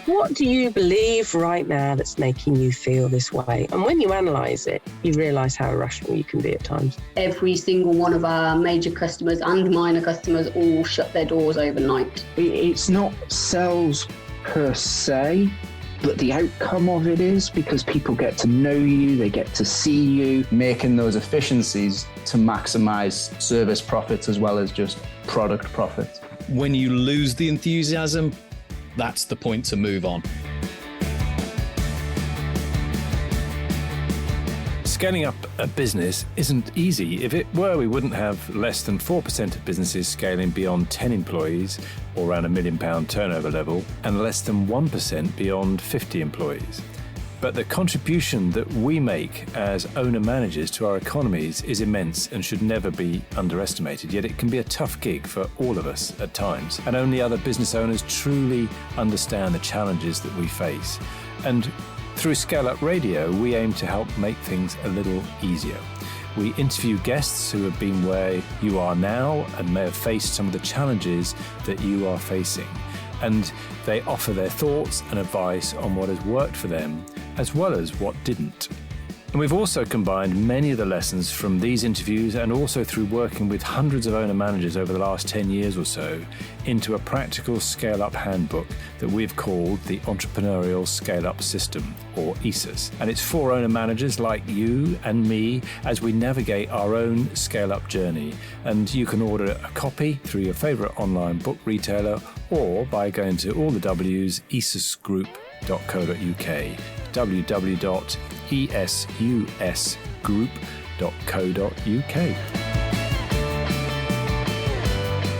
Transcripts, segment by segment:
What do you believe right now that's making you feel this way? And when you analyse it, you realise how irrational you can be at times. Every single one of our major customers and minor customers all shut their doors overnight. It's not sales per se, but the outcome of it is, because people get to know you, they get to see you. Making those efficiencies to maximise service profits as well as just product profits. When you lose the enthusiasm, that's the point to move on. Scaling up a business isn't easy. If it were, we wouldn't have less than 4% of businesses scaling beyond 10 employees or around £1 million turnover level, and less than 1% beyond 50 employees. But the contribution that we make as owner-managers to our economies is immense and should never be underestimated, yet it can be a tough gig for all of us at times. And only other business owners truly understand the challenges that we face. And through ScaleUp Radio, we aim to help make things a little easier. We interview guests who have been where you are now and may have faced some of the challenges that you are facing. And they offer their thoughts and advice on what has worked for them, as well as what didn't. And we've also combined many of the lessons from these interviews, and also through working with hundreds of owner managers over the last 10 years or so, into a practical scale-up handbook that we've called the Entrepreneurial Scale-Up System, or ESUS. And it's for owner managers like you and me as we navigate our own scale-up journey. And you can order a copy through your favourite online book retailer, or by going to all the W's, esusgroup.co.uk, www.esusgroup.co.uk.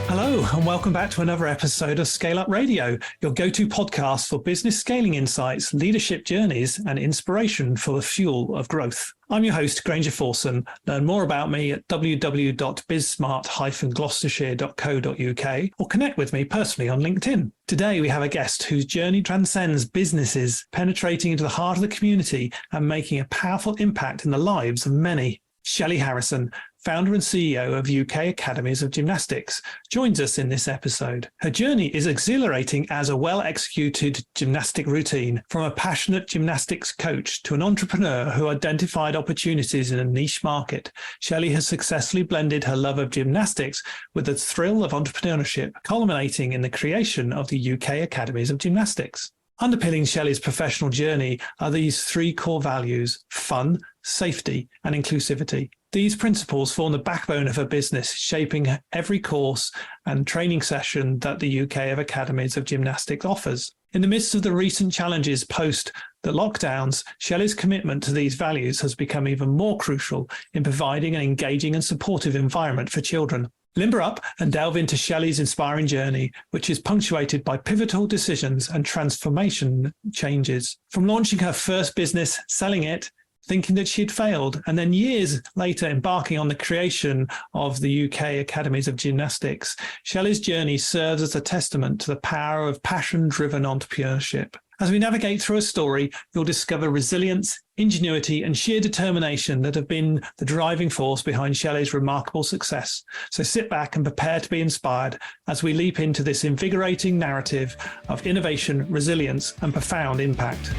Hello, and welcome back to another episode of ScaleUp Radio, your go-to podcast for business scaling insights, leadership journeys, and inspiration for the fuel of growth. I'm your host, Granger Forson. Learn more about me at www.bizsmart-gloucestershire.co.uk or connect with me personally on LinkedIn. Today, we have a guest whose journey transcends businesses, penetrating into the heart of the community and making a powerful impact in the lives of many. Shelley Harrison, founder and CEO of UK Academies of Gymnastics, joins us in this episode. Her journey is exhilarating as a well-executed gymnastic routine, from a passionate gymnastics coach to an entrepreneur who identified opportunities in a niche market. Shelley has successfully blended her love of gymnastics with the thrill of entrepreneurship, culminating in the creation of the UK Academies of Gymnastics. Underpinning Shelley's professional journey are these three core values: fun, safety, and inclusivity. These principles form the backbone of her business, shaping every course and training session that the UK Academies of Gymnastics offers. In the midst of the recent challenges post the lockdowns, Shelley's commitment to these values has become even more crucial in providing an engaging and supportive environment for children. Limber up and delve into Shelley's inspiring journey, which is punctuated by pivotal decisions and transformation changes. From launching her first business, selling it, thinking that she had failed, and then years later embarking on the creation of the UK Academies of Gymnastics, Shelley's journey serves as a testament to the power of passion-driven entrepreneurship. As we navigate through her story, you'll discover resilience, ingenuity, and sheer determination that have been the driving force behind Shelley's remarkable success. So sit back and prepare to be inspired as we leap into this invigorating narrative of innovation, resilience, and profound impact.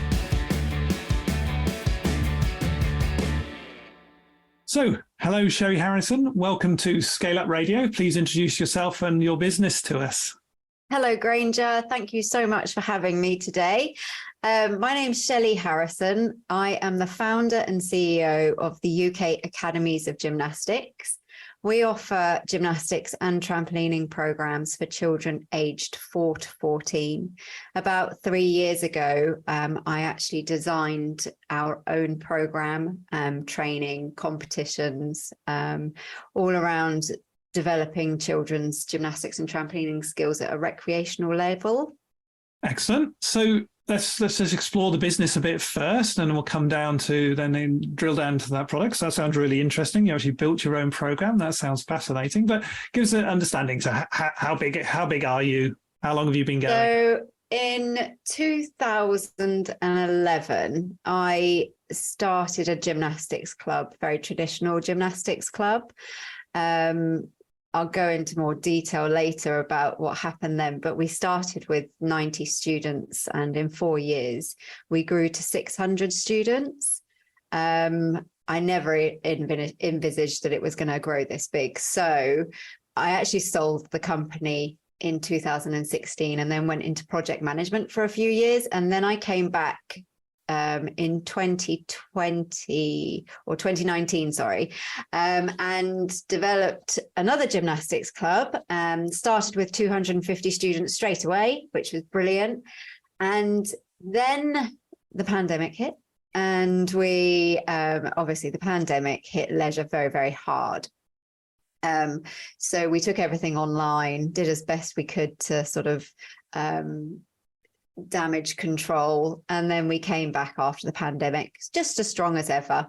So, hello, Shelley Harrison. Welcome to ScaleUp Radio. Please introduce yourself and your business to us. Hello, Granger. Thank you so much for having me today. My name's Shelley Harrison. I am the founder and CEO of the UK Academies of Gymnastics. We offer gymnastics and trampolining programs for children aged 4 to 14. About 3 years ago, I actually designed our own program, training, competitions, all around developing children's gymnastics and trampolining skills at a recreational level. Excellent. So let's just explore the business a bit first, and we'll come down to then drill down to that product. So that sounds really interesting. You actually built your own program. That sounds fascinating. But give us an understanding. So how big are you? How long have you been going? So in 2011, I started a gymnastics club, very traditional gymnastics club. I'll go into more detail later about what happened then, but we started with 90 students, and in 4 years we grew to 600 students. I never envisaged that it was going to grow this big. So I actually sold the company in 2016 and then went into project management for a few years. And then I came back in 2020 or 2019, sorry, and developed another gymnastics club, started with 250 students straight away, which was brilliant. And then the pandemic hit, and we, obviously the pandemic hit leisure very, very hard. So we took everything online, did as best we could to sort of damage control, and then we came back after the pandemic just as strong as ever,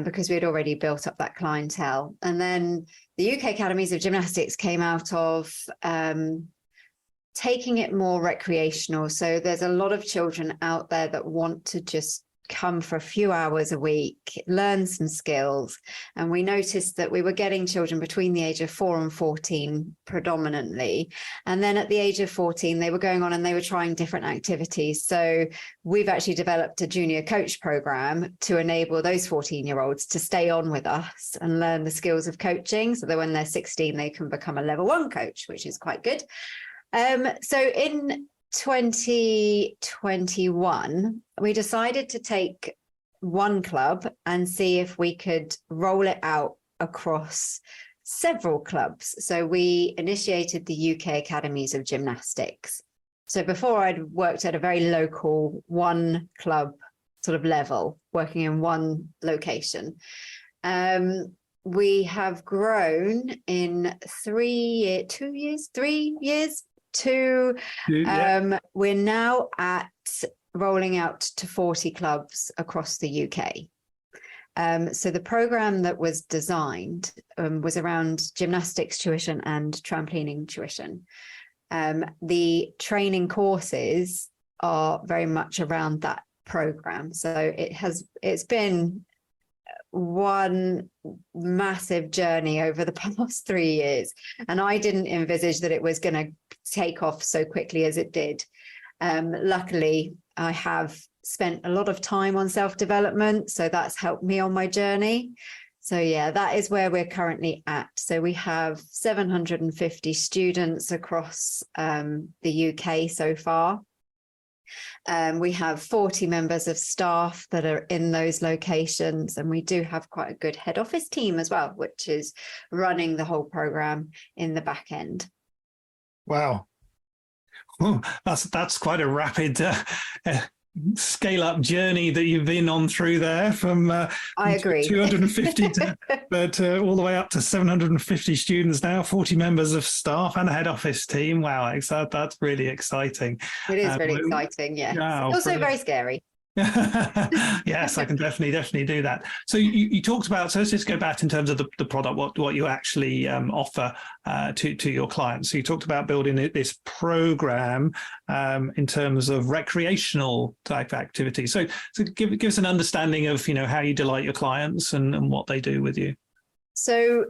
because we had already built up that clientele. And then the UK Academies of Gymnastics came out of taking it more recreational. So there's a lot of children out there that want to just come for a few hours a week, learn some skills. And we noticed that we were getting children between the age of 4 and 14 predominantly. And then at the age of 14, they were going on and they were trying different activities. So we've actually developed a junior coach program to enable those 14-year-olds to stay on with us and learn the skills of coaching, so that when they're 16, they can become a level 1 coach, which is quite good. So in 2021, we decided to take one club and see if we could roll it out across several clubs. So we initiated the UK Academies of Gymnastics. So before, I'd worked at a very local one club sort of level, working in one location. We have grown in 3 years to we're now at rolling out to 40 clubs across the UK. So the program that was designed was around gymnastics tuition and trampolining tuition. The training courses are very much around that program. So it's been one massive journey over the past 3 years, and I didn't envisage that it was going to take off so quickly as it did. Luckily, I have spent a lot of time on self-development, so that's helped me on my journey. So yeah, that is where we're currently at. So we have 750 students across the UK so far. We have 40 members of staff that are in those locations, and we do have quite a good head office team as well, which is running the whole program in the back end. Wow. Oh, that's quite a rapid scale up journey that you've been on through there, from I agree 250 but all the way up to 750 students now, 40 members of staff and a head office team. Wow, that's really exciting. It is really exciting. Yeah, wow, also brilliant. Very scary. Yes, I can definitely do that. So you talked about, so let's just go back in terms of the product, what you actually offer to your clients. So you talked about building this program in terms of recreational type activities. So give us an understanding of how you delight your clients and what they do with you. So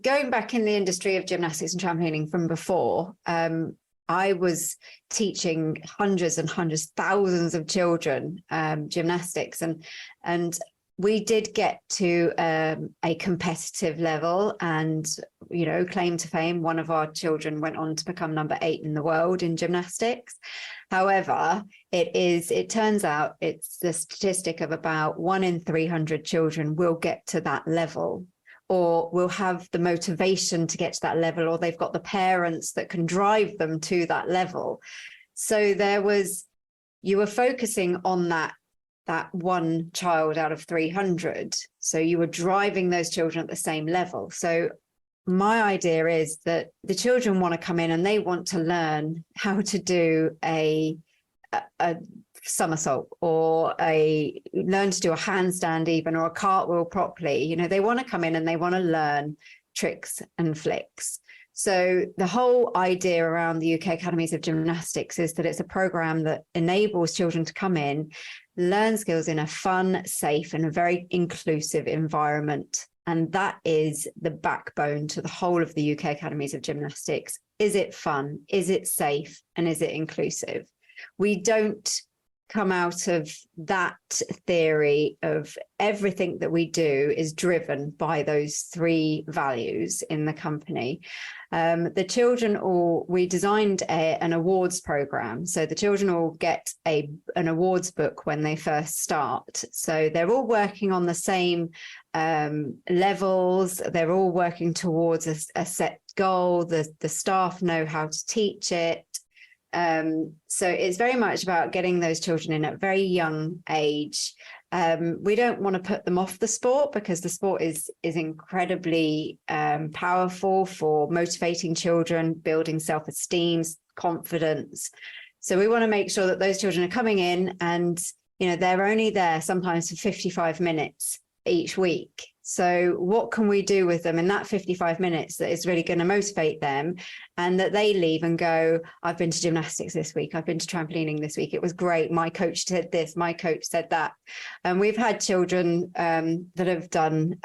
going back in the industry of gymnastics and trampolining from before, I was teaching hundreds and hundreds, thousands of children gymnastics, and we did get to a competitive level, and claim to fame. One of our children went on to become number 8 in the world in gymnastics. However, it turns out it's the statistic of about 1 in 300 children will get to that level, or will have the motivation to get to that level, or they've got the parents that can drive them to that level. So you were focusing on that one child out of 300. So you were driving those children at the same level. So my idea is that the children want to come in and they want to learn how to do a somersault, or learn to do a handstand even, or a cartwheel properly. They want to come in and they want to learn tricks and flicks. So the whole idea around the UK Academies of Gymnastics is that it's a program that enables children to come in, learn skills in a fun, safe, and a very inclusive environment. And that is the backbone to the whole of the UK Academies of Gymnastics. Is it fun? Is it safe? And is it inclusive? We don't come out of that theory of everything that we do is driven by those three values in the company. The children we designed an awards program. So the children all get an awards book when they first start. So they're all working on the same levels. They're all working towards a set goal. The staff know how to teach it. So it's very much about getting those children in at a very young age. We don't want to put them off the sport, because the sport is incredibly powerful for motivating children, building self-esteem, confidence. So we want to make sure that those children are coming in and, they're only there sometimes for 55 minutes each week. So what can we do with them in that 55 minutes that is really going to motivate them, and that they leave and go, I've been to gymnastics this week, I've been to trampolining this week, it was great, my coach said this, my coach said that. And we've had children that have done,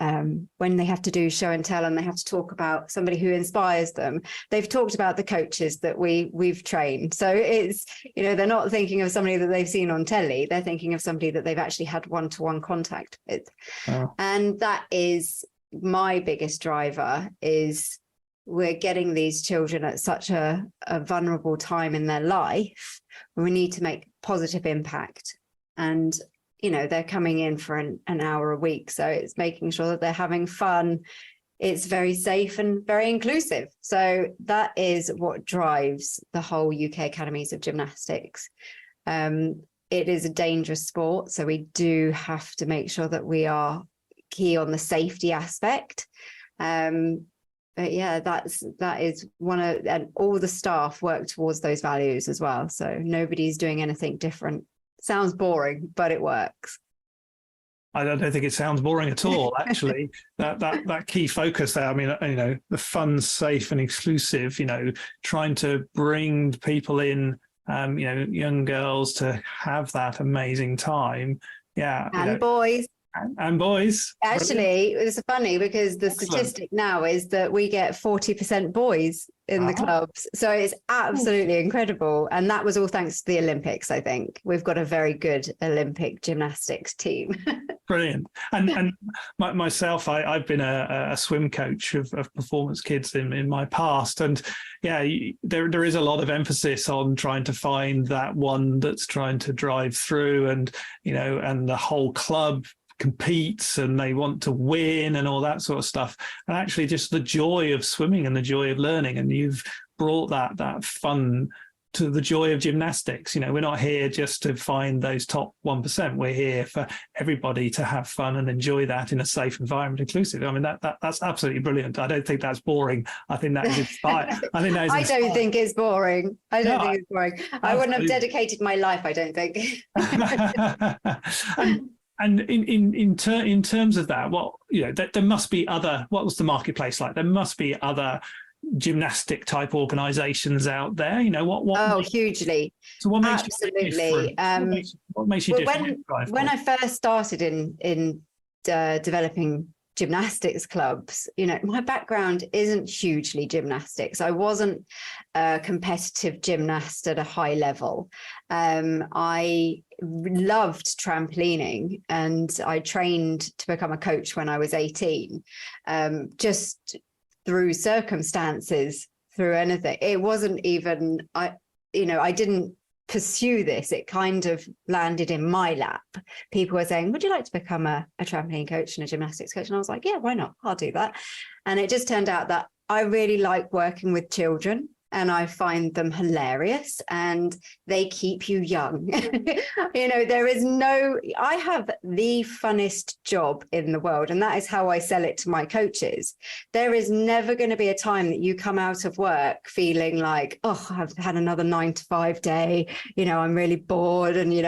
when they have to do show and tell and they have to talk about somebody who inspires them, they've talked about the coaches that we've trained. So it's, they're not thinking of somebody that they've seen on telly, they're thinking of somebody that they've actually had one-to-one contact with. Oh. And that is my biggest driver, is we're getting these children at such a vulnerable time in their life when we need to make positive impact. And, they're coming in for an hour a week. So it's making sure that they're having fun. It's very safe and very inclusive. So that is what drives the whole UK Academies of Gymnastics. It is a dangerous sport. So we do have to make sure that we are key on the safety aspect. But yeah, that is and all the staff work towards those values as well. So nobody's doing anything different. Sounds boring, but it works. I don't think it sounds boring at all, actually. that key focus there. I mean, the fun, safe and inclusive, trying to bring people in, young girls to have that amazing time. Yeah. And boys. And boys. Actually, it's funny because the statistic now is that we get 40% boys in the clubs. So it's absolutely incredible. And that was all thanks to the Olympics, I think. We've got a very good Olympic gymnastics team. Brilliant. And myself, I've been a swim coach of performance kids in my past. And yeah, there is a lot of emphasis on trying to find that one that's trying to drive through, and, and the whole club competes and they want to win and all that sort of stuff. And actually just the joy of swimming and the joy of learning. And you've brought that fun to the joy of gymnastics. We're not here just to find those top 1%. We're here for everybody to have fun and enjoy that in a safe environment, inclusive. I mean, that's absolutely brilliant. I don't think that's boring. I think that is inspiring. I don't think it's boring. I don't think it's boring. I wouldn't have dedicated my life, I don't think. And in terms of that, there must be other. What was the marketplace like? There must be other gymnastic type organisations out there. Hugely. So what makes absolutely? What makes you different? When I first started in developing gymnastics clubs, my background isn't hugely gymnastics. I wasn't a competitive gymnast at a high level. I loved trampolining and I trained to become a coach when I was 18, just through circumstances, through anything. It wasn't even, I didn't pursue this. It kind of landed in my lap. People were saying, would you like to become a trampoline coach and a gymnastics coach? And I was like, yeah, why not? I'll do that. And it just turned out that I really like working with children. And I find them hilarious and they keep you young. I have the funnest job in the world, and that is how I sell it to my coaches. There is never going to be a time that you come out of work feeling like, oh, I've had another 9-to-5 day, I'm really bored and, here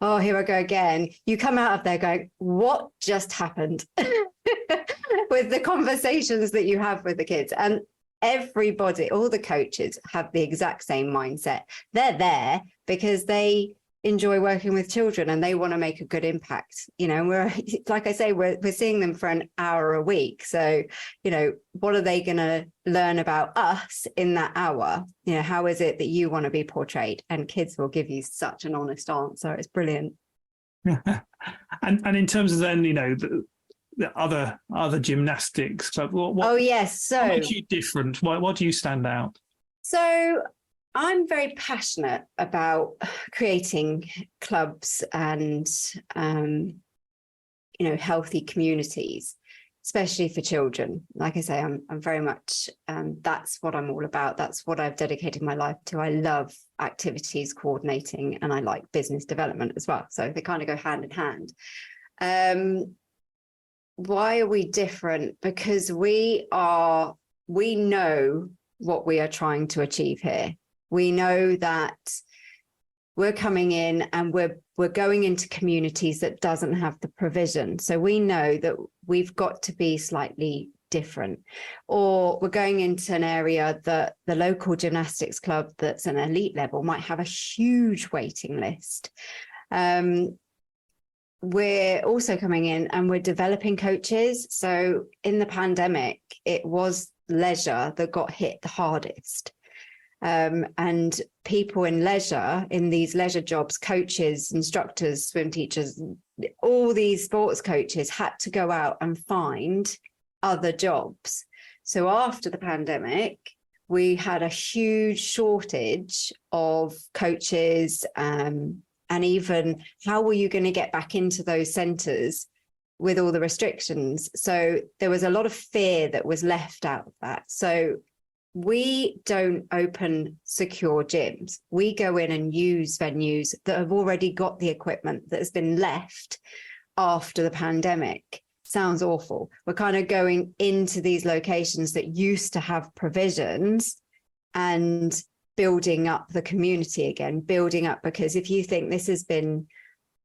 I go again. You come out of there going, what just happened? With the conversations that you have with the kids. And everybody, all the coaches have the exact same mindset. They're there because they enjoy working with children and they want to make a good impact. We're, like I say, we're seeing them for an hour a week. So, what are they going to learn about us in that hour? How is it that you want to be portrayed? And kids will give you such an honest answer. It's brilliant. And in terms of then, the other gymnastics, but what oh yes, so what makes you different? What do you stand out? So I'm very passionate about creating clubs and healthy communities, especially for children. Like I say, I'm very much that's what I'm all about. That's what I've dedicated my life to. I love activities coordinating and I like business development as well. So they kind of go hand in hand. Why are we different? Because we know what we are trying to achieve here. We know that we're coming in and we're going into communities that doesn't have the provision. So we know that we've got to be slightly different, or we're going into an area that the local gymnastics club that's an elite level might have a huge waiting list. We're also coming in and we're developing coaches. So in the pandemic, it was leisure that got hit the hardest. And people in leisure, in these leisure jobs, coaches, instructors, swim teachers, all these sports coaches had to go out and find other jobs. So after the pandemic, we had a huge shortage of coaches, and even how were you going to get back into those centres with all the restrictions? So there was a lot of fear that was left out of that. So we don't open secure gyms. We go in and use venues that have already got the equipment that has been left after the pandemic. Sounds awful. We're kind of going into these locations that used to have provisions and building up the community again, building up, because if you think this has been,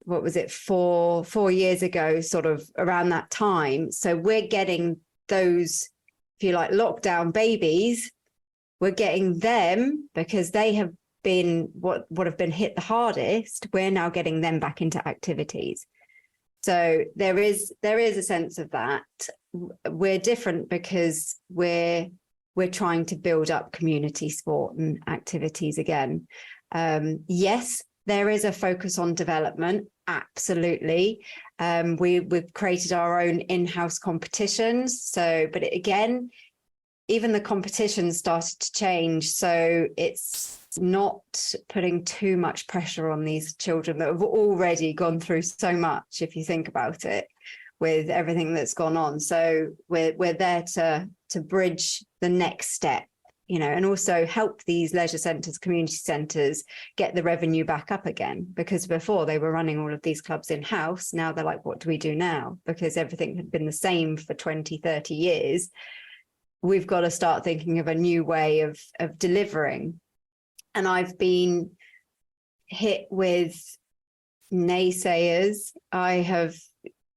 what was it, four years ago, sort of around that time. So we're getting those, if you like, lockdown babies, we're getting them because they have been what have been hit the hardest. We're now getting them back into activities. So there is a sense of that. We're different because we're trying to build up community sport and activities again. Yes, there is a focus on development, absolutely. We've created our own in-house competitions. So, but again, even the competitions started to change. So it's not putting too much pressure on these children that have already gone through so much, if you think about it, with everything that's gone on. So we're there to bridge the next step, and also help these leisure centres, community centres get the revenue back up again, because before they were running all of these clubs in-house. Now they're like, what do we do now? Because everything had been the same for 20, 30 years. We've got to start thinking of a new way of delivering. And I've been hit with naysayers.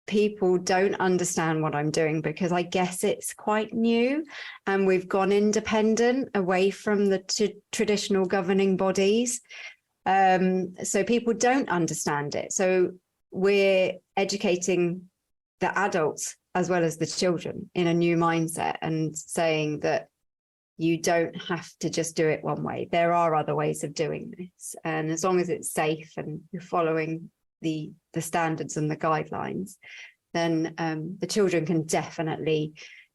People don't understand what I'm doing because I guess it's quite new and we've gone independent away from the traditional governing bodies. So people don't understand it. So we're educating the adults as well as the children in a new mindset and saying that you don't have to just do it one way. There are other ways of doing this. And as long as it's safe and you're following the standards and the guidelines, then the children can definitely,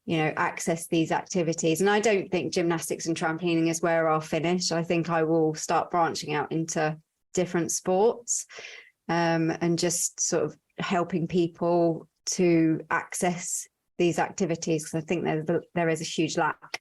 access these activities. And I don't think gymnastics and trampolining is where I'll finish. I think I will start branching out into different sports and just sort of helping people to access these activities, because I think there is a huge lack.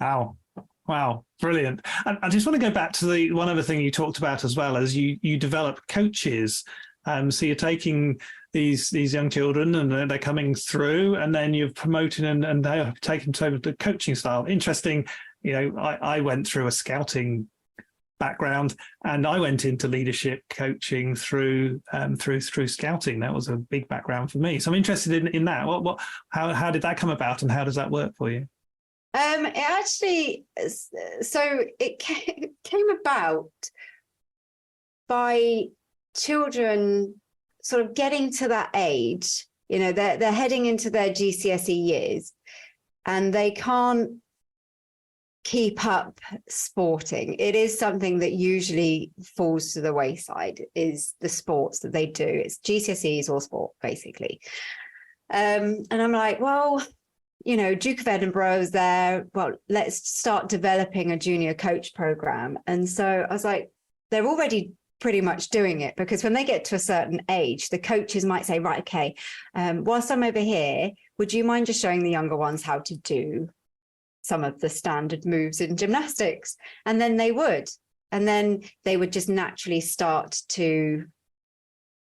Wow, brilliant. And I just want to go back to the one other thing you talked about as well, as you develop coaches. So you're taking these young children and they're coming through, and then you're promoting and they're taking to the coaching style. Interesting. I went through a scouting background and I went into leadership coaching through scouting. That was a big background for me. So I'm interested in that. How did that come about and how does that work for you? It came about by children sort of getting to that age, you know, they're heading into their GCSE years and they can't keep up sporting. It is something that usually falls to the wayside, is the sports that they do. It's GCSEs or sport, basically. And I'm like, well, you know, Duke of Edinburgh is there. Well, let's start developing a junior coach program. And so I was like, they're already pretty much doing it, because when they get to a certain age, the coaches might say, right, okay, whilst I'm over here, would you mind just showing the younger ones how to do some of the standard moves in gymnastics? And then they would. And then they would just naturally start to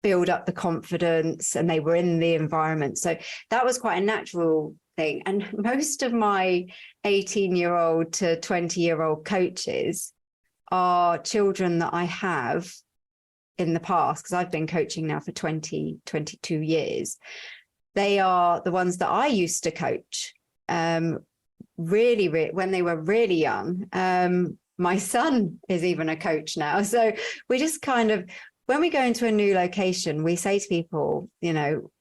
build up the confidence, and they were in the environment. So that was quite a natural thing. And most of my 18-year-old to 20-year-old coaches are children that I have in the past, because I've been coaching now for 22 years. They are the ones that I used to coach really when they were really young. My son is even a coach now. So we just kind of, when we go into a new location, we say to people, you know,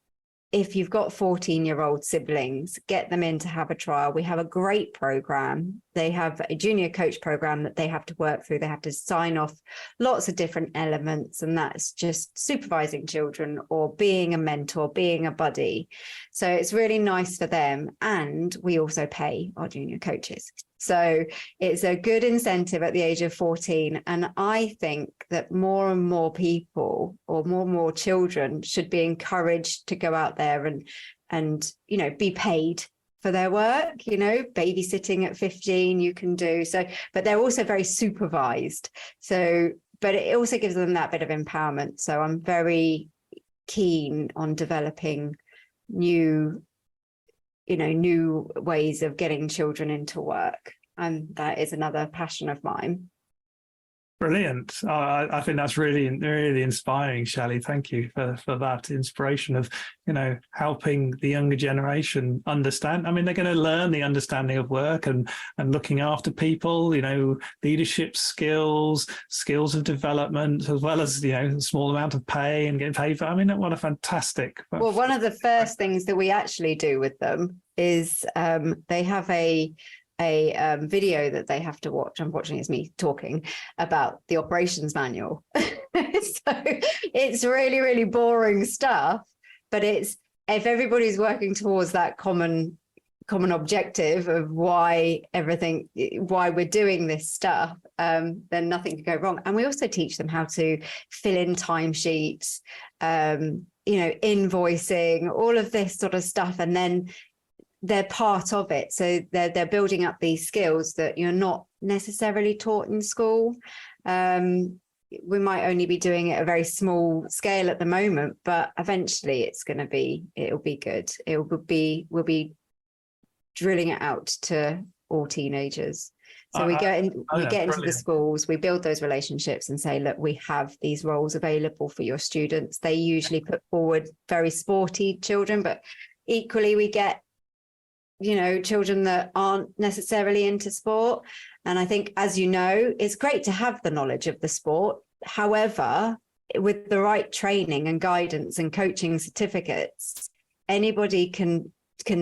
if you've got 14-year-old siblings, get them in to have a trial. We have a great program. They have a junior coach program that they have to work through. They have to sign off lots of different elements, and that's just supervising children or being a mentor, being a buddy. So it's really nice for them. And we also pay our junior coaches. So it's a good incentive at the age of 14. And I think that more and more people, or more children, should be encouraged to go out there and you know, be paid for their work. You know, babysitting at 15 you can do. So, but they're also very supervised. So, but it also gives them that bit of empowerment. So I'm very keen on developing new ways of getting children into work. And that is another passion of mine. Brilliant. I think that's really, really inspiring, Shelley. Thank you for that inspiration of, you know, helping the younger generation understand. I mean, they're going to learn the understanding of work and looking after people, you know, leadership skills of development, as well as, you know, a small amount of pay and getting paid for. I mean, what a fantastic. Well, one of the first things that we actually do with them is they have a video that they have to watch. Unfortunately, it's me talking about the operations manual. So it's really, really boring stuff, but it's, if everybody's working towards that common objective of why we're doing this stuff, then nothing can go wrong. And we also teach them how to fill in timesheets, you know, invoicing, all of this sort of stuff, and then they're part of it. So they're building up these skills that you're not necessarily taught in school. We might only be doing it at a very small scale at the moment, but eventually it'll be good. We'll be drilling it out to all teenagers. So we get into the schools, we build those relationships and say, look, we have these roles available for your students. They usually put forward very sporty children, but equally we get, you know, children that aren't necessarily into sport. And I think, as you know, it's great to have the knowledge of the sport. However, with the right training and guidance and coaching certificates, anybody can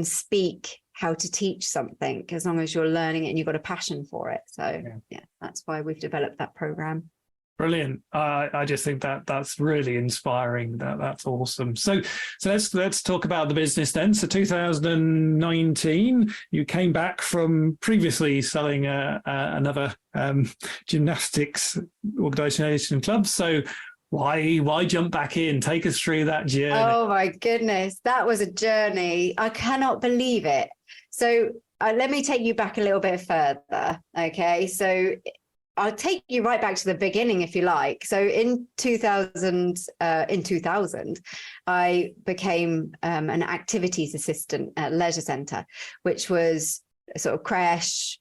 speak how to teach something, as long as you're learning it and you've got a passion for it. So yeah, that's why we've developed that program. Brilliant. I just think that's really inspiring. That's awesome. So let's talk about the business then. So 2019, you came back from previously selling another gymnastics organisation club. So why jump back in? Take us through that journey. Oh my goodness, that was a journey. I cannot believe it. So let me take you back a little bit further. Okay, so I'll take you right back to the beginning, if you like. So in 2000, I became an activities assistant at Leisure Centre, which was a sort of creche,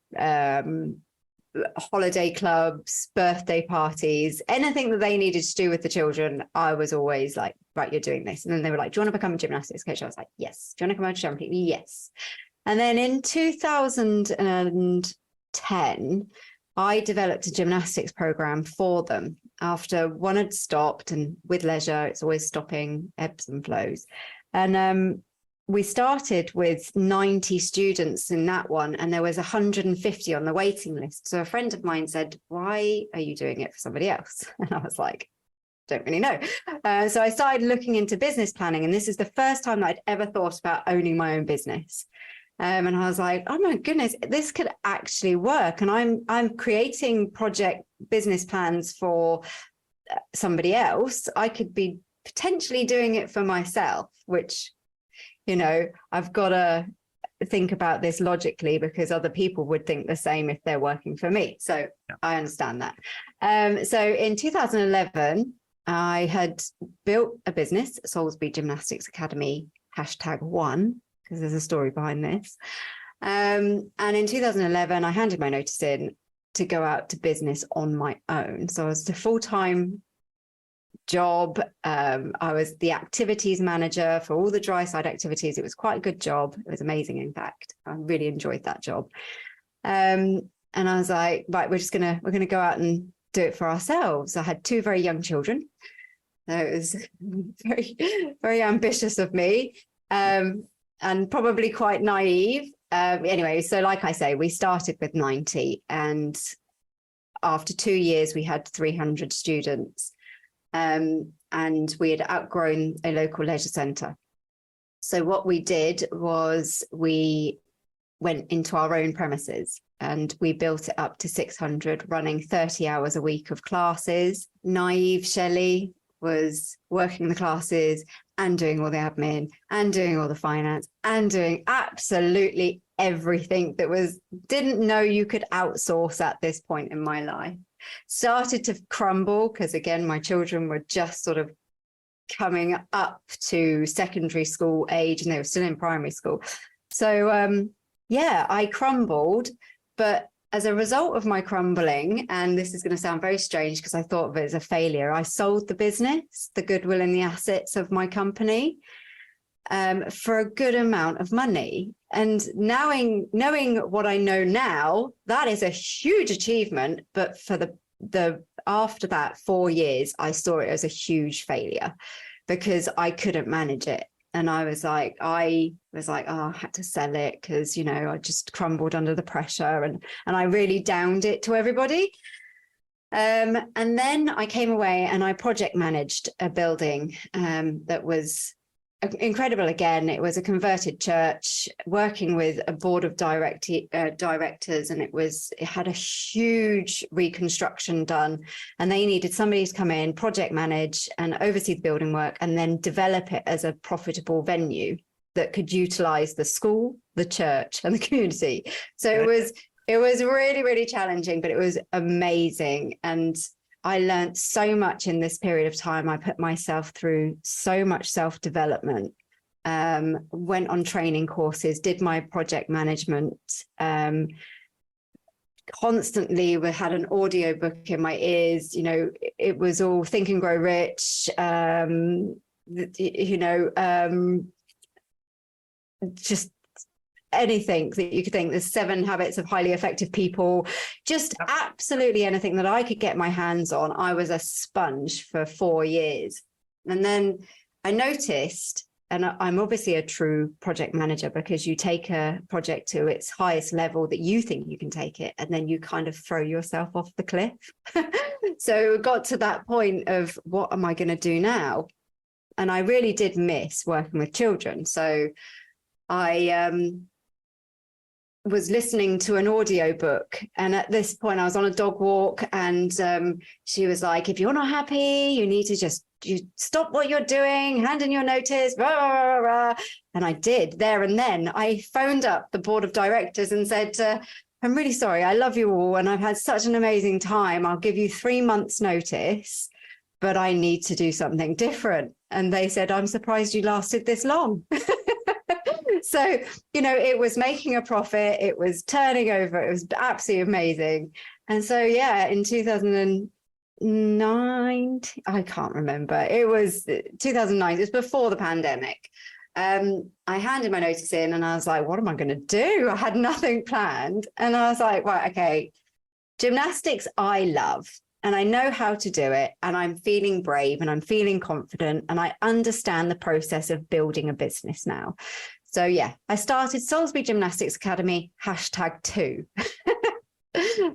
holiday clubs, birthday parties, anything that they needed to do with the children. I was always like, right, you're doing this. And then they were like, do you want to become a gymnastics coach? I was like, yes. Do you want to come out to jumping? Yes. And then in 2010, I developed a gymnastics program for them after one had stopped, and with leisure, it's always stopping, ebbs and flows. And we started with 90 students in that one, and there was 150 on the waiting list. So a friend of mine said, "Why are you doing it for somebody else?" And I was like, don't really know. So I started looking into business planning, and this is the first time that I'd ever thought about owning my own business. And I was like, oh my goodness, this could actually work. And I'm creating project business plans for somebody else. I could be potentially doing it for myself, which, you know, I've got to think about this logically, because other people would think the same if they're working for me. So yeah. I understand that. So in 2011, I had built a business, Salisbury Gymnastics Academy, #1, because there's a story behind this. And in 2011, I handed my notice in to go out to business on my own. So I was a full-time job. I was the activities manager for all the dry side activities. It was quite a good job. It was amazing, in fact. I really enjoyed that job. And I was like, right, we're gonna go out and do it for ourselves. I had 2 very young children. So it was very, very ambitious of me, and probably quite naive. Anyway, so like I say, we started with 90, and after 2 years, we had 300 students, and we had outgrown a local leisure centre. So what we did was we went into our own premises, and we built it up to 600, running 30 hours a week of classes. Naive Shelley was working the classes and doing all the admin and doing all the finance and doing absolutely everything that didn't know you could outsource at this point in my life. Started to crumble because, again, my children were just sort of coming up to secondary school age, and they were still in primary school. So, yeah, I crumbled. But as a result of my crumbling, and this is going to sound very strange because I thought of it as a failure, I sold the business, the goodwill and the assets of my company, for a good amount of money. And knowing what I know now, that is a huge achievement. But for the after that 4 years, I saw it as a huge failure because I couldn't manage it. And I was like, oh, I had to sell it because, you know, I just crumbled under the pressure, and I really downed it to everybody. And then I came away and I project managed a building that was incredible. Again, it was a converted church working with a board of directors, and it had a huge reconstruction done, and they needed somebody to come in, project manage and oversee the building work, and then develop it as a profitable venue that could utilize the school, the church and the community. So it was really, really challenging, but it was amazing. And I learned so much in this period of time. I put myself through so much self-development, went on training courses, did my project management, constantly had an audio book in my ears. You know, it was all Think and Grow Rich, just anything that you could think. There's 7 Habits of Highly Effective People, just absolutely anything that I could get my hands on. I was a sponge for 4 years. And then I noticed, and I'm obviously a true project manager, because you take a project to its highest level that you think you can take it, and then you kind of throw yourself off the cliff. So it got to that point of, what am I going to do now? And I really did miss working with children. So I was listening to an audio book, and at this point I was on a dog walk, and she was like, if you're not happy, you need to you stop what you're doing, hand in your notice, rah, rah, rah, rah. And I did there and then. I phoned up the board of directors and said, I'm really sorry, I love you all, and I've had such an amazing time. I'll give you 3 months notice, but I need to do something different. And they said, I'm surprised you lasted this long. So, you know, it was making a profit, it was turning over, it was absolutely amazing. And so, yeah, in 2009, I can't remember, it was 2009, it was before the pandemic. I handed my notice in, and I was like, what am I going to do? I had nothing planned. And I was like, right, okay, Gymnastics, I love, and I know how to do it, and I'm feeling brave and I'm feeling confident, and I understand the process of building a business now. So yeah, I started Salisbury Gymnastics Academy, #2.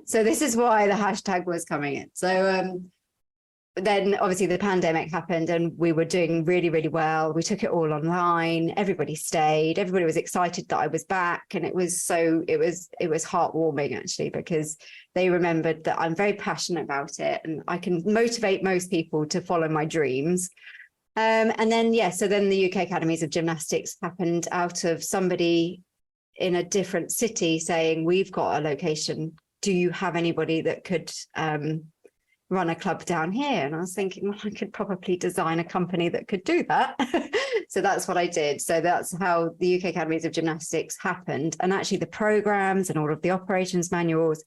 So this is why the hashtag was coming in. So then obviously the pandemic happened and we were doing really, really well. We took it all online. Everybody stayed. Everybody was excited that I was back. And it was heartwarming actually, because they remembered that I'm very passionate about it and I can motivate most people to follow my dreams. And then, so then the UK Academies of Gymnastics happened out of somebody in a different city saying, we've got a location. Do you have anybody that could run a club down here? And I was thinking, well, I could probably design a company that could do that. So that's what I did. So that's how the UK Academies of Gymnastics happened. And actually the programs and all of the operations manuals,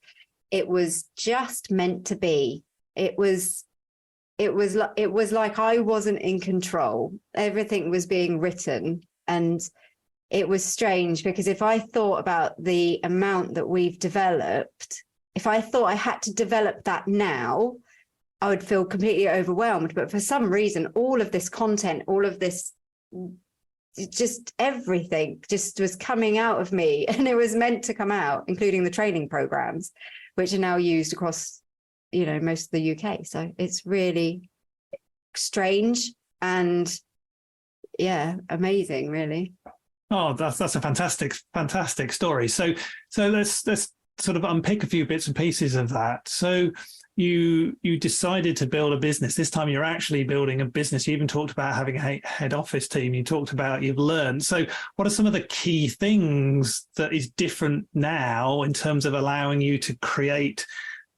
it was just meant to be. It was like I wasn't in control. Everything was being written, and it was strange because if I thought about the amount that we've developed, if I thought I had to develop that now, I would feel completely overwhelmed. But for some reason, all of this content, all of this, just everything just was coming out of me, and it was meant to come out, including the training programs, which are now used across, most of the UK. So it's really strange and amazing, really. Oh, that's a fantastic story. So let's sort of unpick a few bits and pieces of that. So you decided to build a business. This time you're actually building a business. You even talked about having a head office team. You talked about you've learned. So what are some of the key things that is different now in terms of allowing you to create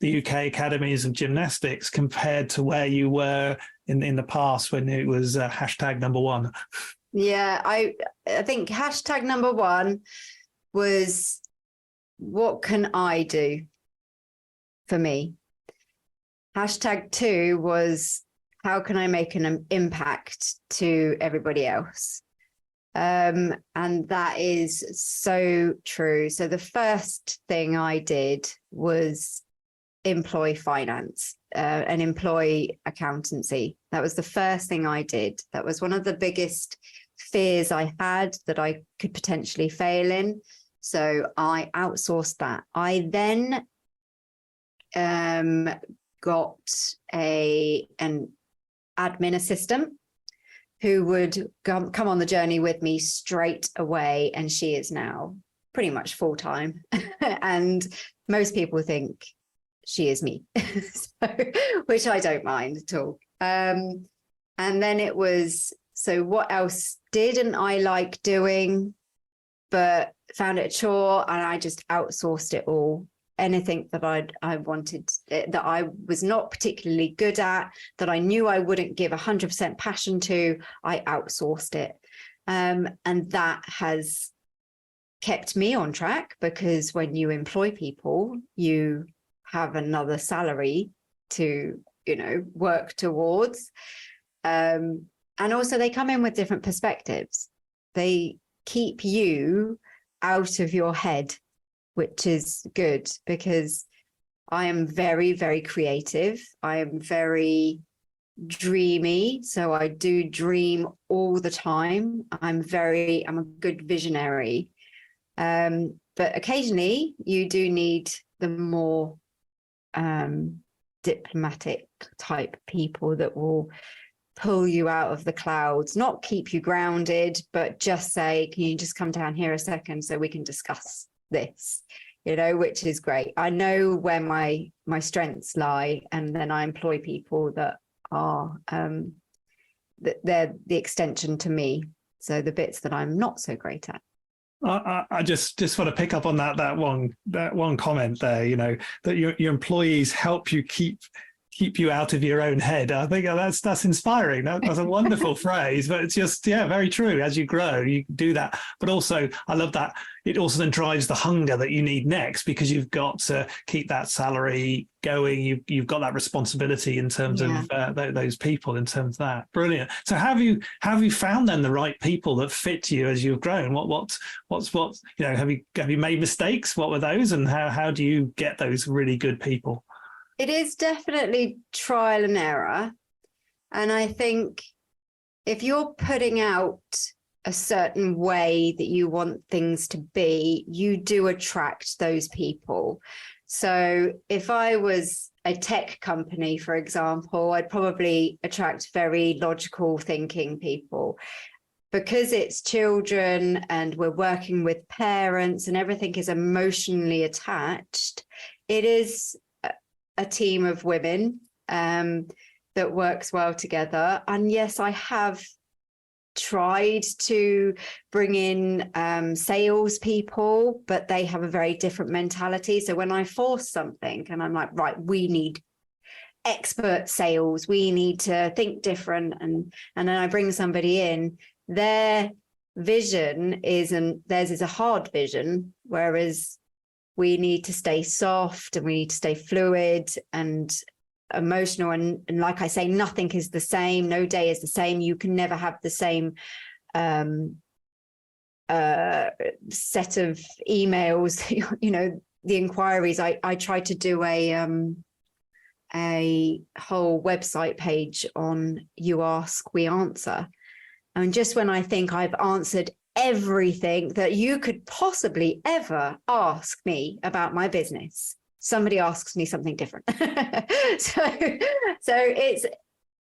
the UK Academies of Gymnastics compared to where you were in the past when it was #1? Yeah, I think #1 was, what can I do for me? #2 was, how can I make an impact to everybody else? And that is so true. So the first thing I did was employee finance and employee accountancy. That was the first thing I did. That was one of the biggest fears I had, that I could potentially fail in. So I outsourced that. I then got an admin assistant who would come on the journey with me straight away. And she is now pretty much full-time. And most people think she is me, which I don't mind at all. And then it was, so what else didn't I like doing, but found it a chore, and I just outsourced it all. Anything that I wanted, that I was not particularly good at, that I knew I wouldn't give 100% passion to, I outsourced it. And that has kept me on track, because when you employ people, you have another salary to, work towards. And also they come in with different perspectives. They keep you out of your head, which is good, because I am very, very creative. I am very dreamy. So I do dream all the time. I'm a good visionary. But occasionally you do need the more diplomatic type people that will pull you out of the clouds, not keep you grounded, but just say, can you just come down here a second so we can discuss this, which is great. I know where my strengths lie, and then I employ people that are they're the extension to me, so the bits that I'm not so great at. I just want to pick up on that one comment there, that your employees help you keep keep you out of your own head. I think that's inspiring. That's a wonderful phrase, but it's just, very true. As you grow, you do that. But also, I love that it also then drives the hunger that you need next, because you've got to keep that salary going. You've got that responsibility in terms of those people, in terms of that. Brilliant. So have you found then the right people that fit you as you've grown? What's have you made mistakes? What were those, and how do you get those really good people? It is definitely trial and error. And I think if you're putting out a certain way that you want things to be, you do attract those people. So if I was a tech company, for example, I'd probably attract very logical thinking people. Because it's children and we're working with parents and everything is emotionally attached, it is a team of women that works well together. And yes, I have tried to bring in sales people, but they have a very different mentality. So when I force something and I'm like, right, we need expert sales, we need to think different, and then I bring somebody in, their vision theirs is a hard vision, whereas we need to stay soft and we need to stay fluid and emotional. And like I say, nothing is the same. No day is the same. You can never have the same set of emails, the inquiries. I tried to do a whole website page on You Ask, We Answer. And just when I think I've answered everything that you could possibly ever ask me about my business, somebody asks me something different. so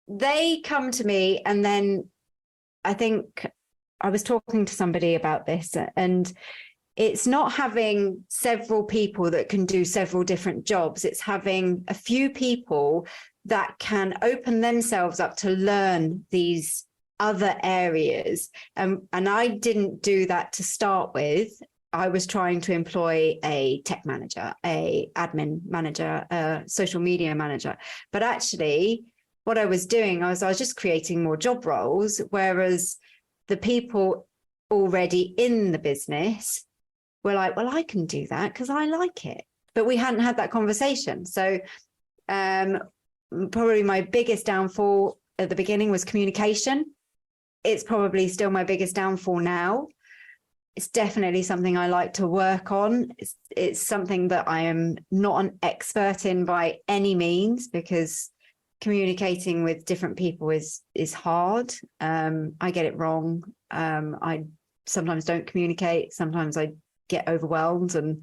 they come to me, and then I think I was talking to somebody about this, and it's not having several people that can do several different jobs. It's having a few people that can open themselves up to learn these other areas. And I didn't do that to start with. I was trying to employ a tech manager, a admin manager, a social media manager. But actually, what I was doing, I was just creating more job roles, whereas the people already in the business were like, well, I can do that because I like it. But we hadn't had that conversation. So probably my biggest downfall at the beginning was communication. It's probably still my biggest downfall now. It's definitely something I like to work on. It's something that I am not an expert in by any means, because communicating with different people is hard. I get it wrong. I sometimes don't communicate. Sometimes I get overwhelmed, and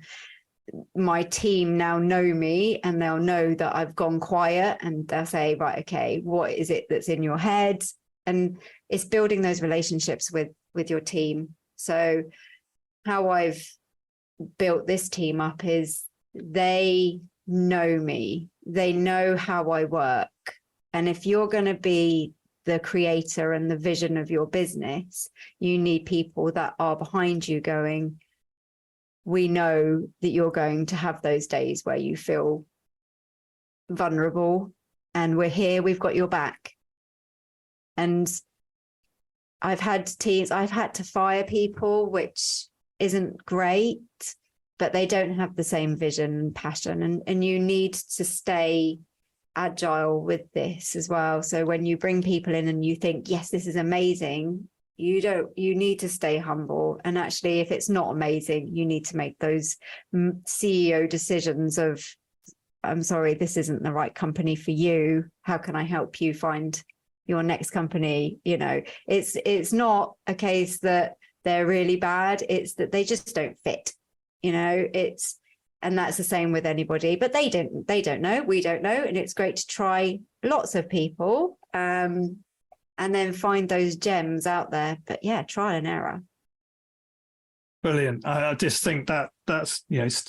my team now know me, and they'll know that I've gone quiet, and they'll say, right, okay, what is it that's in your head? And it's building those relationships with your team. So how I've built this team up is they know me, they know how I work. And if you're going to be the creator and the vision of your business, you need people that are behind you going, we know that you're going to have those days where you feel vulnerable, and we're here, we've got your back. And I've had to fire people, which isn't great, but they don't have the same vision and passion. And you need to stay agile with this as well. So when you bring people in and you think, yes, this is amazing, you need to stay humble. And actually, if it's not amazing, you need to make those CEO decisions of, I'm sorry, this isn't the right company for you. How can I help you find your next company? It's not a case that they're really bad. It's that they just don't fit, and that's the same with anybody, but they don't know, we don't know. And it's great to try lots of people, and then find those gems out there. But yeah, trial and error. Brilliant. I just think that's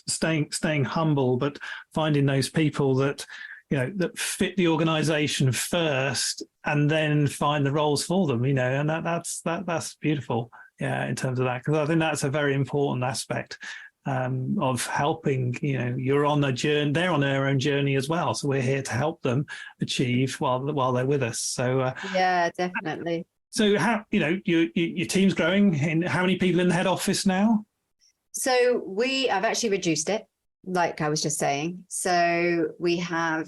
staying humble, but finding those people that that fit the organization first, and then find the roles for them, and that's beautiful. Yeah, in terms of that, because I think that's a very important aspect. of helping. You're on a journey; they're on their own journey as well. So we're here to help them achieve while they're with us. So yeah, definitely. So how your team's growing? In how many people in the head office now? So I've actually reduced it, like I was just saying. So we have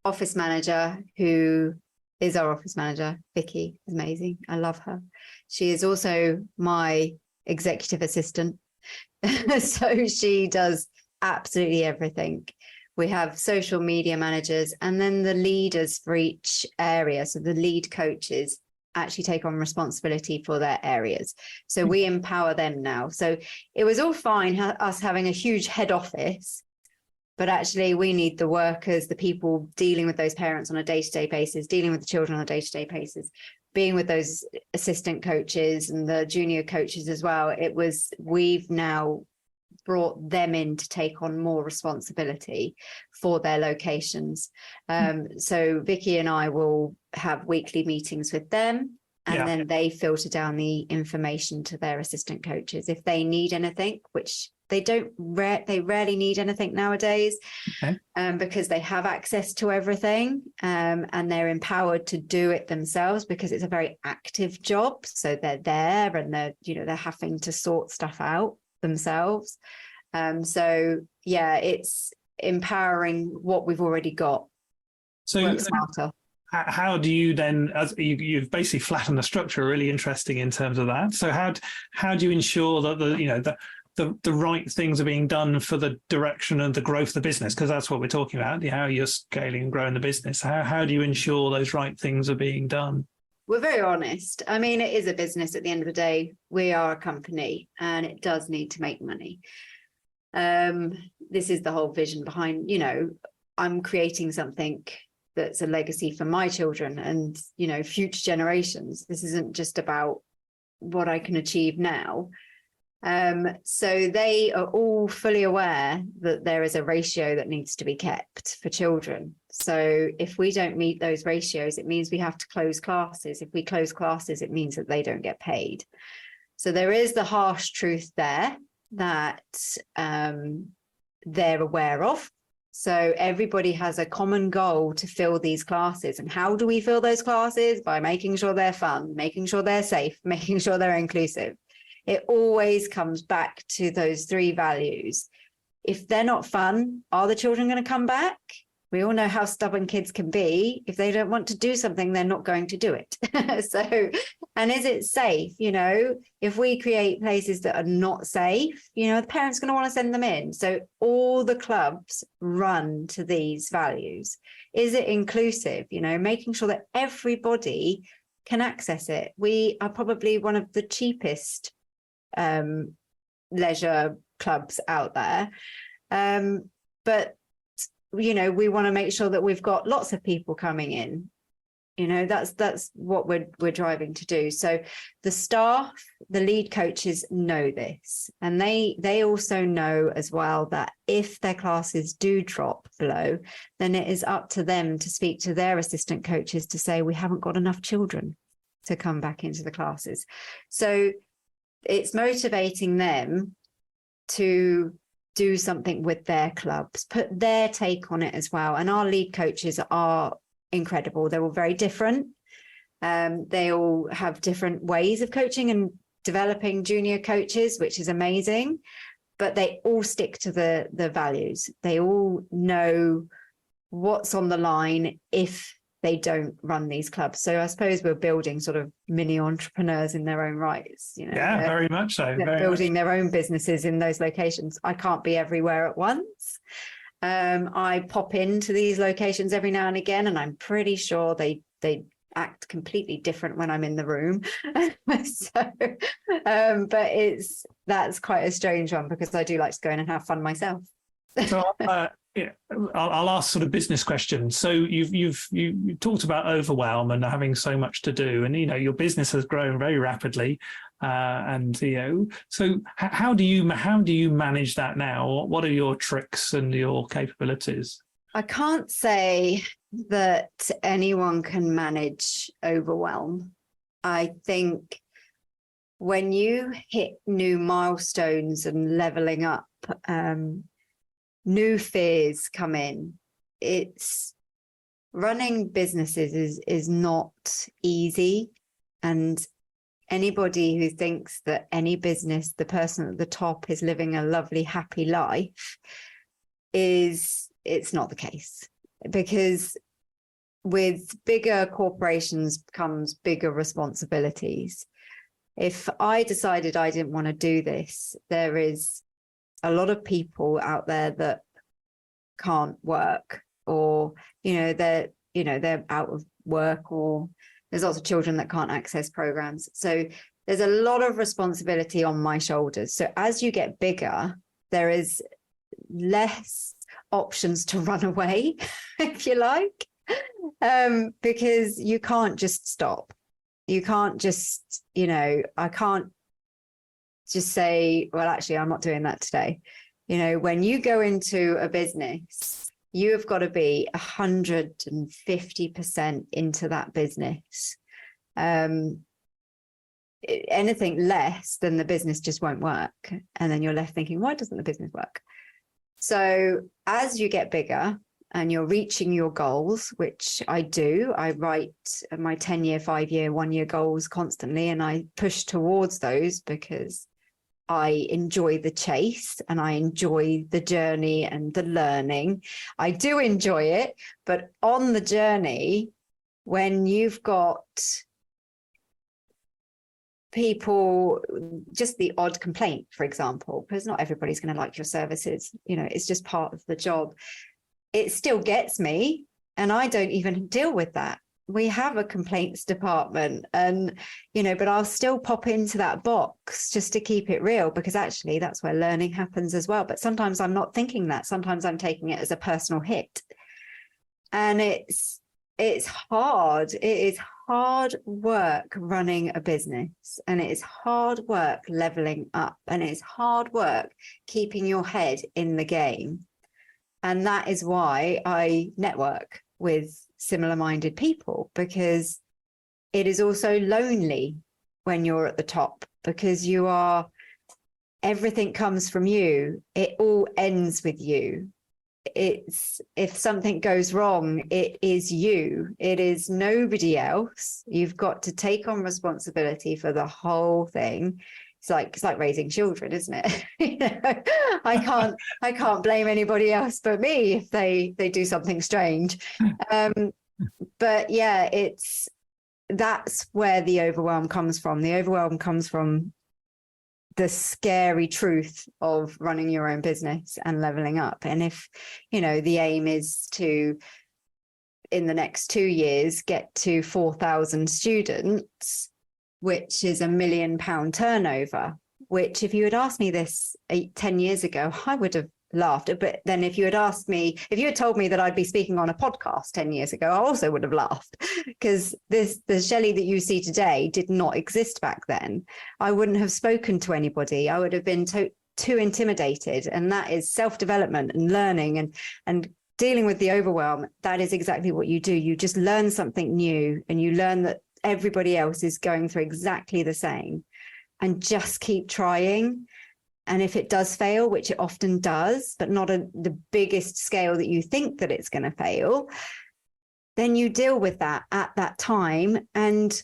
office manager who is our office manager. Vicky is amazing. I love her. She is also my executive assistant. So she does absolutely everything. We have social media managers, and then the leaders for each area. So the lead coaches actually take on responsibility for their areas. So we empower them now. So it was all fine, us having a huge head office, but actually we need the workers, the people dealing with those parents on a day-to-day basis, dealing with the children on a day-to-day basis, being with those assistant coaches and the junior coaches as well. We've now brought them in to take on more responsibility for their locations. So Vicky and I will have weekly meetings with them, and then they filter down the information to their assistant coaches if they need anything, which they rarely need anything nowadays, because they have access to everything, and they're empowered to do it themselves because it's a very active job. So they're there and they're having to sort stuff out themselves. So yeah, it's empowering what we've already got. So how do you then, as you've basically flattened the structure, really interesting in terms of that. So how do you ensure that the right things are being done for the direction and the growth of the business? Because that's what we're talking about, how you're scaling and growing the business. How do you ensure those right things are being done? We're very honest. I mean, it is a business at the end of the day. We are a company and it does need to make money. This is the whole vision behind, I'm creating something that's a legacy for my children and, future generations. This isn't just about what I can achieve now. So they are all fully aware that there is a ratio that needs to be kept for children. So if we don't meet those ratios, it means we have to close classes. If we close classes, it means that they don't get paid. So there is the harsh truth there that they're aware of. So everybody has a common goal to fill these classes. And how do we fill those classes? By making sure they're fun, making sure they're safe, making sure they're inclusive. It always comes back to those three values. If they're not fun, are the children going to come back? We all know how stubborn kids can be. If they don't want to do something, they're not going to do it. And is it safe? If we create places that are not safe, the parents are going to want to send them in. So all the clubs run to these values. Is it inclusive? Making sure that everybody can access it. We are probably one of the cheapest leisure clubs out there. But we want to make sure that we've got lots of people coming in. That's what we're driving to do. So the staff, the lead coaches know this, and they also know as well that if their classes do drop below, then it is up to them to speak to their assistant coaches to say, we haven't got enough children to come back into the classes. So it's motivating them to do something with their clubs, put their take on it as well. And our lead coaches are incredible. They're all very different. They all have different ways of coaching and developing junior coaches, which is amazing. But they all stick to the values. They all know what's on the line if they don't run these clubs. So I suppose we're building sort of mini entrepreneurs in their own rights. Yeah, very much so. They're building their own businesses in those locations. I can't be everywhere at once. I pop into these locations every now and again, and I'm pretty sure they act completely different when I'm in the room. But that's quite a strange one because I do like to go in and have fun myself. So I'll ask sort of business questions. So you've talked about overwhelm and having so much to do, and your business has grown very rapidly, so how do you manage that now? What are your tricks and your capabilities? I can't say that anyone can manage overwhelm. I think when you hit new milestones and leveling up, new fears come in. It's running businesses is not easy, and anybody who thinks that any business, the person at the top is living a lovely, happy life, it's not the case. Because with bigger corporations comes bigger responsibilities. If I decided I didn't want to do this, there is a lot of people out there that can't work, or they're out of work, or there's lots of children that can't access programs. So there's a lot of responsibility on my shoulders. So as you get bigger, there is less options to run away, if you like, because you can't just stop. You can't just, I can't just say, well, actually, I'm not doing that today. When you go into a business, you have got to be 150% into that business. Anything less than the business just won't work. And then you're left thinking, why doesn't the business work? So as you get bigger and you're reaching your goals, which I do, I write my 10-year, 5-year, 1-year goals constantly, and I push towards those because I enjoy the chase and I enjoy the journey and the learning. I do enjoy it, but on the journey, when you've got people, just the odd complaint, for example, because not everybody's going to like your services, it's just part of the job. It still gets me, and I don't even deal with that. We have a complaints department, and, but I'll still pop into that box just to keep it real, because actually that's where learning happens as well. But sometimes I'm not thinking that. Sometimes I'm taking it as a personal hit. And it's hard. It is hard work running a business, and it is hard work leveling up, and it's hard work keeping your head in the game. And that is why I network with similar-minded people, because it is also lonely when you're at the top, because everything comes from you. It all ends with you. If something goes wrong, it is you. It is nobody else. You've got to take on responsibility for the whole thing. It's like raising children, isn't it? I can't blame anybody else but me if they do something strange. But yeah, that's where the overwhelm comes from. The overwhelm comes from the scary truth of running your own business and leveling up. And if, the aim is to, in the next 2 years, get to 4,000 students, which is £1 million turnover, which if you had asked me this 10 years ago, I would have laughed. But then if you had told me that I'd be speaking on a podcast 10 years ago, I also would have laughed, because the Shelley that you see today did not exist back then. I wouldn't have spoken to anybody. I would have been too intimidated. And that is self-development and learning and dealing with the overwhelm. That is exactly what you do. You just learn something new, and you learn that everybody else is going through exactly the same, and just keep trying. And if it does fail, which it often does, but not the biggest scale that you think that it's going to fail, then you deal with that at that time, and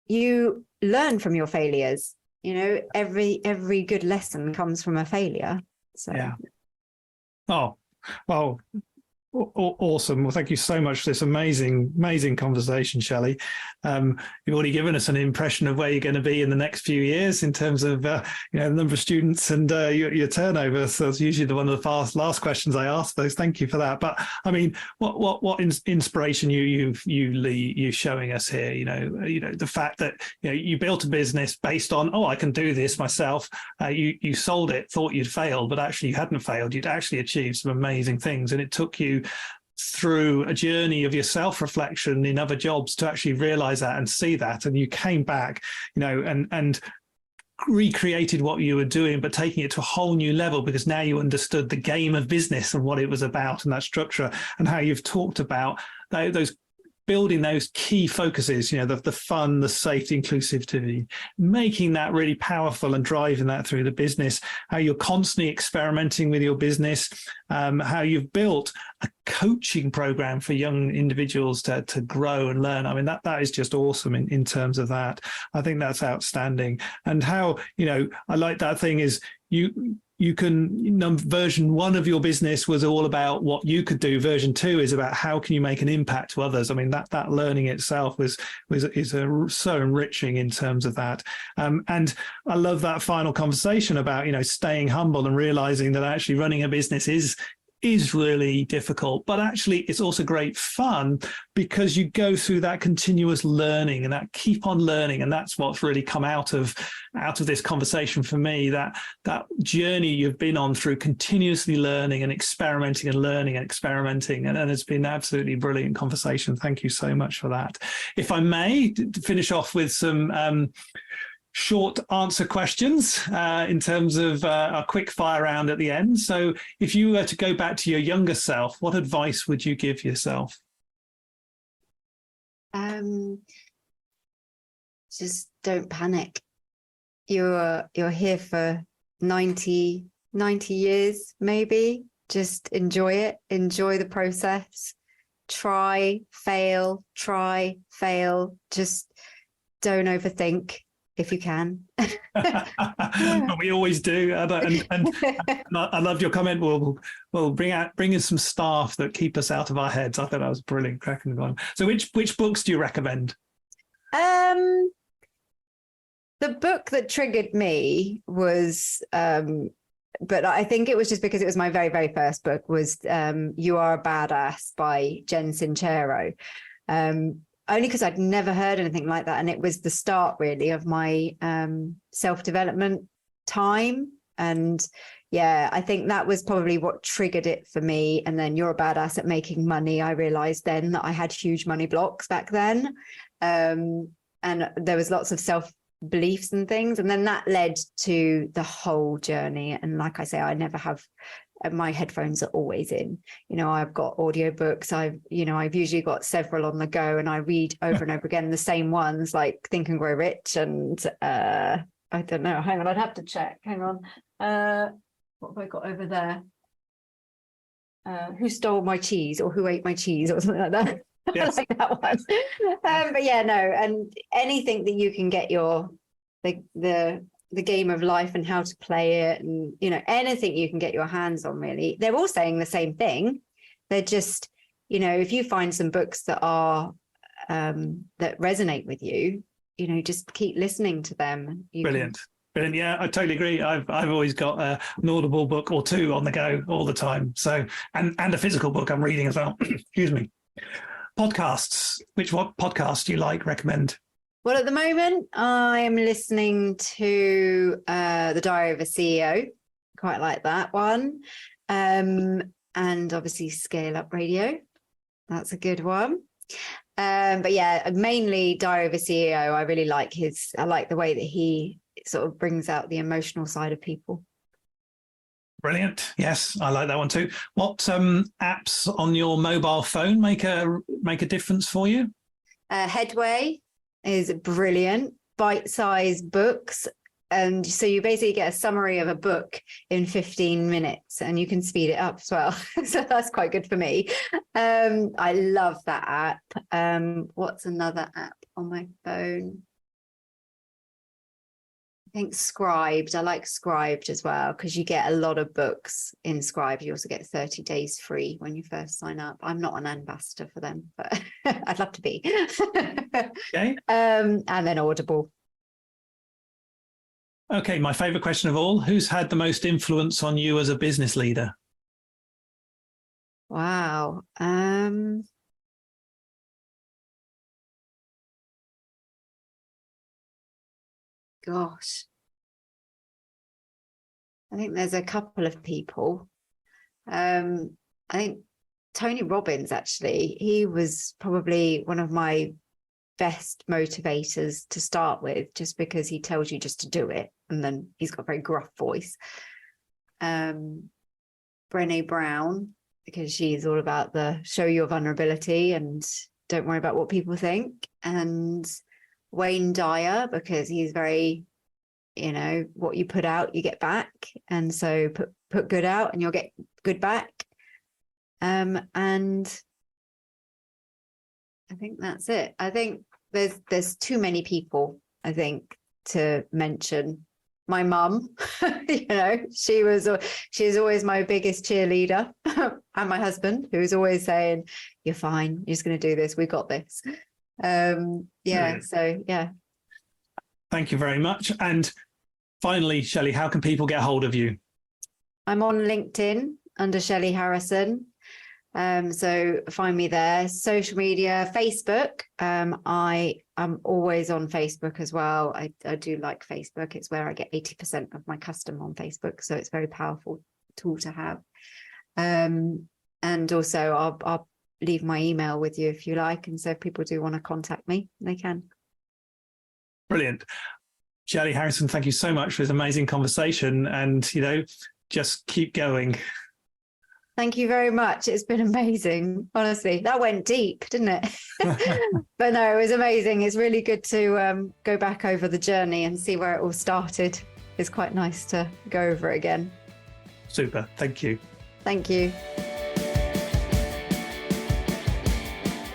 you learn from your failures. Every good lesson comes from a failure. So yeah. Oh, well, awesome. Well, thank you so much for this amazing conversation, Shelley. You've already given us an impression of where you're going to be in the next few years in terms of the number of students and your turnover. So it's usually one of the last questions I ask those. Thank you for that. But I mean, what inspiration you're showing us here? The fact that you built a business based on, I can do this myself. You sold it, thought you'd failed, but actually you hadn't failed. You'd actually achieved some amazing things, and it took you through a journey of your self-reflection in other jobs to actually realize that and see that. And you came back, and recreated what you were doing, but taking it to a whole new level, because now you understood the game of business and what it was about, and that structure, and how you've talked about those building those key focuses, the fun, the safety, inclusivity, making that really powerful and driving that through the business, how you're constantly experimenting with your business, how you've built a coaching program for young individuals to grow and learn. I mean, that is just awesome in terms of that. I think that's outstanding. And how, I like that thing is you can, version 1 of your business was all about what you could do. Version 2 is about how can you make an impact to others. I mean, that learning itself is so enriching in terms of that. And I love that final conversation about, staying humble and realizing that actually running a business is really difficult, but actually it's also great fun because you go through that continuous learning and that keep on learning. And that's what's really come out of this conversation for me, that journey you've been on through continuously learning and experimenting and learning and experimenting. And it's been an absolutely brilliant conversation. Thank you so much for that. If I may finish off with some short answer questions in terms of a quick fire round at the end. So if you were to go back to your younger self, what advice would you give yourself? Just don't panic. You're here for 90 years, maybe. Just enjoy it. Enjoy the process. Try, fail. Just don't overthink. If you can. Yeah. We always do. And I love your comment. We'll bring in some staff that keep us out of our heads. I thought that was brilliant, cracking one. So which books do you recommend? The book that triggered me was, but I think it was just because it was my very, very first book, was You Are a Badass by Jen Sincero. Only because I'd never heard anything like that. And it was the start really of my self-development time. And yeah, I think that was probably what triggered it for me. And then You're a Badass at Making Money. I realized then that I had huge money blocks back then. And there was lots of self-beliefs and things. And then that led to the whole journey. And like I say, I never have, my headphones are always in. I've got audiobooks. I've usually got several on the go, and I read over and over again the same ones, like Think and Grow Rich, and I don't know. Hang on, I'd have to check. Hang on. What have I got over there? Who Stole My Cheese, or Who Ate My Cheese, or something like that. Yes. I like that one. But yeah, no, and anything that you can get the game of life and how to play it, and anything you can get your hands on, really. They're all saying the same thing. They're just, if you find some books that are that resonate with you, just keep listening to them. Brilliant. Yeah, I totally agree. I've always got an Audible book or two on the go all the time. So and a physical book I'm reading as well. Excuse me. Podcasts. What podcast do you recommend? Well, at the moment, I am listening to The Diary of a CEO. Quite like that one. And obviously ScaleUp Radio. That's a good one. But yeah, mainly Diary of a CEO. I really like I like the way that he sort of brings out the emotional side of people. Brilliant. Yes, I like that one too. What apps on your mobile phone make a difference for you? Headway is brilliant. Bite-sized books, and so you basically get a summary of a book in 15 minutes, and you can speed it up as well. So that's quite good for me. I love that app. What's another app on my phone? I think Scribed. I like Scribed as well, because you get a lot of books in Scribed. You also get 30 days free when you first sign up. I'm not an ambassador for them, but I'd love to be. Okay. And then Audible. Okay, my favorite question of all: who's had the most influence on you as a business leader? Wow. Gosh, I think there's a couple of people. I think Tony Robbins, actually, he was probably one of my best motivators to start with, just because he tells you just to do it, and then he's got a very gruff voice. Brené Brown, because she's all about the show your vulnerability, and don't worry about what people think. And Wayne Dyer, because he's very, what you put out, you get back. And so put good out and you'll get good back. And I think that's it. I think there's too many people, I think, to mention. My mum, she's always my biggest cheerleader, and my husband, who's always saying, "You're fine. You're just going to do this. We got this." So yeah. Thank you very much. And finally, Shelley, how can people get hold of you? I'm on LinkedIn under Shelley Harrison. So find me there. Social media, Facebook. I'm always on Facebook as well. I do like Facebook. It's where I get 80% of my custom on Facebook. So it's a very powerful tool to have. And also I'll leave my email with you if you like. And so if people do want to contact me, they can. Brilliant. Shelley Harrison, thank you so much for this amazing conversation. And, just keep going. Thank you very much. It's been amazing. Honestly, that went deep, didn't it? But no, it was amazing. It's really good to go back over the journey and see where it all started. It's quite nice to go over it again. Super. Thank you. Thank you.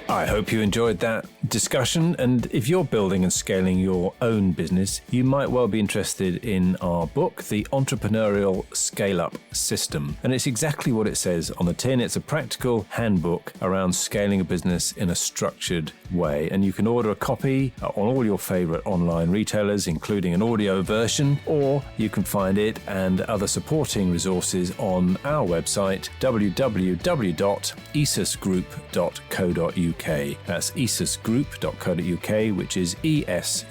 I hope you enjoyed that discussion, and if you're building and scaling your own business, you might well be interested in our book, The Entrepreneurial Scale-Up System. And it's exactly what it says on the tin. It's a practical handbook around scaling a business in a structured way. And you can order a copy on all your favorite online retailers, including an audio version, or you can find it and other supporting resources on our website, www.esusgroup.co.uk. That's esusgroup.co.uk, which is esusgroup.co.uk.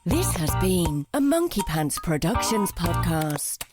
This has been a Monkey Pants Productions podcast.